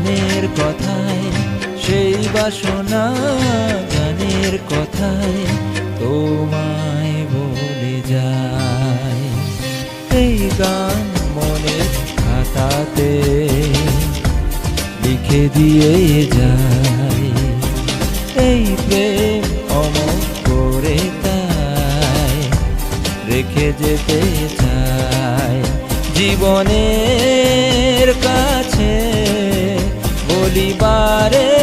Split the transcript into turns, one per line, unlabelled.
মনের কথায়, সেই বাসনা গানের কথায় তোমায় বলে যায়। এই গান মনের খাতাতে লিখে দিয়ে যায়, এই প্রেম অমর করে তাই রেখে যেতে চাই। জীবনের কাছে বলি বারে